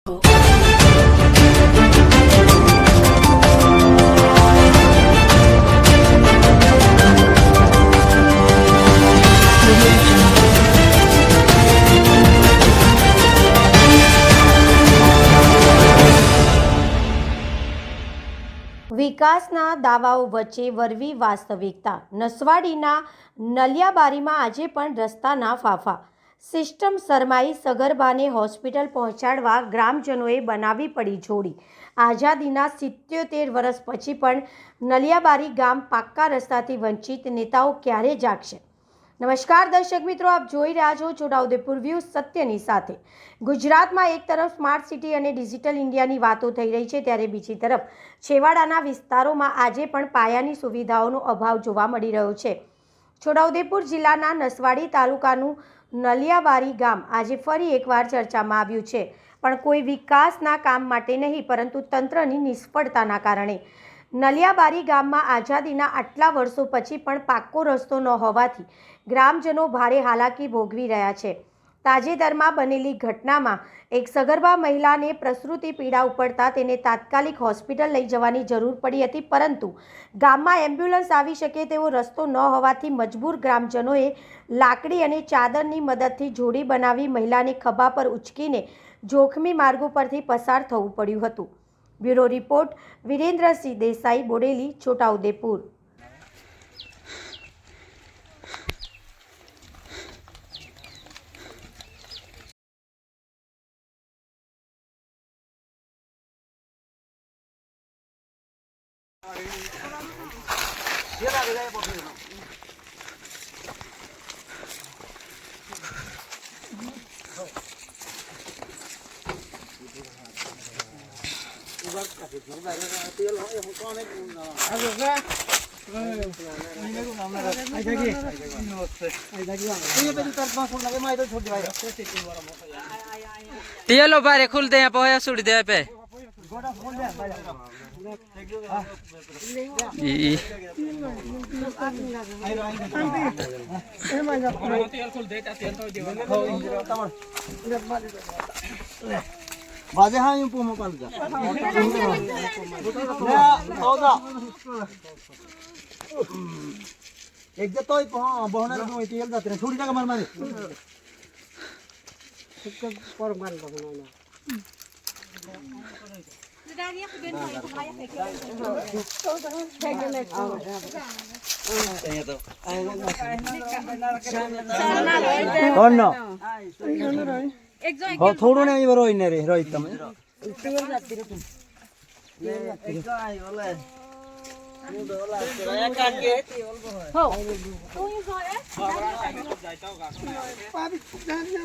વિકાસના દાવાઓ વચ્ચે વરવી વાસ્તવિકતા। નસવાડીના નલિયાબારીમાં આજે પણ રસ્તાના ફાંફા। સિસ્ટમ શરમાઈ સગર્ભાને હોસ્પિટલ પહોંચાડવા ગ્રામજનોએ બનાવી પડી જોડી। આઝાદીના 77 વર્ષ પછી પણ નલિયાબારી ગામ પાક્કા રસ્તાથી વંચિત। નેતાઓ ક્યારે જાગશે? નમસ્કાર દર્શક મિત્રો, આપ જોઈ રહ્યા છો છોટાઉદેપુર વ્યૂઝ સત્યની સાથે। ગુજરાતમાં એક તરફ સ્માર્ટ સિટી અને ડિજિટલ ઇન્ડિયાની વાતો થઈ રહી છે, ત્યારે બીજી તરફ છેવાડાના વિસ્તારોમાં આજે પણ પાયાની સુવિધાઓનો અભાવ જોવા મળી રહ્યો છે। છોટાઉદેપુર જિલ્લાના નસવાડી તાલુકાનું નલિયાબારી ગામ આજે ફરી એકવાર ચર્ચામાં આવ્યું છે, પણ કોઈ વિકાસના કામ માટે નહીં, પરંતુ તંત્રની નિષ્ફળતાના કારણે। નલિયાબારી ગામમાં આઝાદીના આટલા વર્ષો પછી પણ પાક્કો રસ્તો ન હોવાથી ગ્રામજનો ભારે હાલાકી ભોગવી રહ્યા છે। તાજેતરમાં બનેલી ઘટનામાં એક સગર્ભા મહિલાને પ્રસૂતિ પીડા ઉપડતા તેને તાત્કાલિક હોસ્પિટલ લઈ જવાની જરૂર પડી હતી, પરંતુ ગામમાં એમ્બ્યુલન્સ આવી શકે તેવો રસ્તો ન હોવાથી મજબૂર ગ્રામજનોએ લાકડી અને ચાદરની મદદથી જોડી બનાવી મહિલાને ખભા પર ઉચકીને જોખમી માર્ગો પરથી પસાર થવું પડ્યું હતું। Bureau report Virendrasinh Desai, Bodeli, Chhotaudepur. तेलो बारे खुलते हैं पोया सुड़ दे पे बाजे हाँ यूं पूमो कर जा एक जे तो बहना रे मोई तेल जाते छोड़ी जगह मार मारी पर मार बहना कौन ना हो थोड़ो नहीं वो रोई ने रे रोई तम तेल जाती रे तू एक तो आई ओले मुंडो ओला तेरा काट के तेल बो हो तू ही हो ए जाता होगा पापी जान ना